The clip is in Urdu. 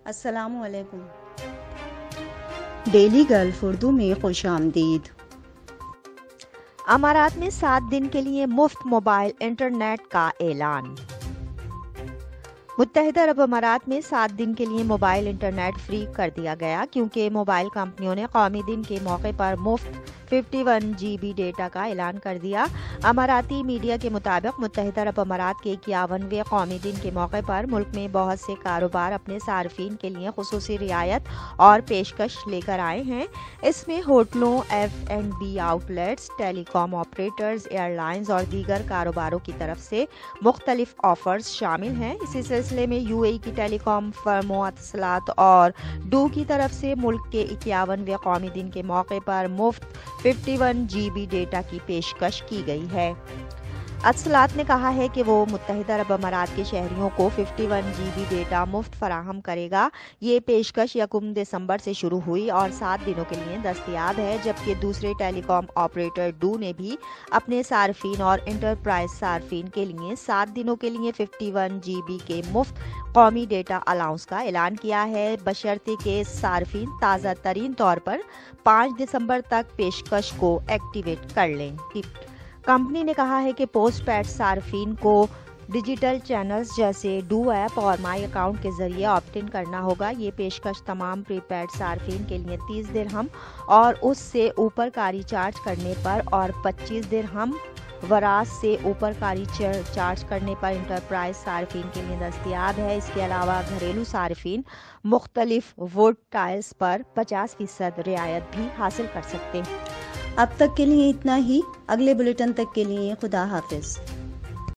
السلام علیکم۔ ڈیلی گلف اردو میں خوش آمدید۔ امارات میں 7 دن کے لیے مفت موبائل انٹرنیٹ کا اعلان۔ متحدہ عرب امارات میں 7 دن کے لیے موبائل انٹرنیٹ فری کر دیا گیا کیونکہ موبائل کمپنیوں نے قومی دن کے موقع پر مفت 51 GB ڈیٹا کا اعلان کر دیا۔ اماراتی میڈیا کے مطابق متحدہ عرب امارات کے 51ویں قومی دن کے موقع پر ملک میں بہت سے کاروبار اپنے صارفین کے لیے خصوصی رعایت اور پیشکش لے کر آئے ہیں۔ اس میں ہوٹلوں، F&B outlets, telecom operators, airlines اور دیگر کاروباروں کی طرف سے مختلف آفرز شامل ہیں۔ اسی سلسلے میں UAE کی ٹیلی کام فرموں اتصالات اور ڈو کی طرف سے ملک کے 51ویں قومی دن کے موقع پر مفت 51 GB ڈیٹا کی پیشکش کی گئی ہے۔ اتصالات نے کہا ہے کہ وہ متحدہ عرب امارات کے شہریوں کو 51 GB ڈیٹا مفت فراہم کرے گا۔ یہ پیشکش 1 دسمبر سے شروع ہوئی اور 7 دنوں کے لیے دستیاب ہے، جبکہ دوسرے ٹیلی کام آپریٹر ڈو نے بھی اپنے صارفین اور انٹرپرائز صارفین کے لیے 7 دنوں کے لیے 51 GB کے مفت قومی ڈیٹا الاؤنس کا اعلان کیا ہے، بشرطے کہ صارفین تازہ ترین طور پر 5 دسمبر تک پیشکش کو ایکٹیویٹ کر لیں۔ کمپنی نے کہا ہے کہ پوسٹ پیڈ صارفین کو ڈیجیٹل چینلز جیسے ڈو ایپ اور مائی اکاؤنٹ کے ذریعے آپٹ ان کرنا ہوگا۔ یہ پیشکش تمام پری پیڈ صارفین کے لیے 30 درہم اور اس سے اوپر کا ریچارج کرنے پر اور 25 درہم وراث سے اوپر کا ریچارج کرنے پر انٹرپرائز صارفین کے لیے دستیاب ہے۔ اس کے علاوہ گھریلو صارفین مختلف ووڈ ٹائلز پر 50% رعایت بھی حاصل کر سکتے ہیں۔ اب تک کے لیے اتنا ہی۔ اگلے بلیٹن تک کے لیے خدا حافظ۔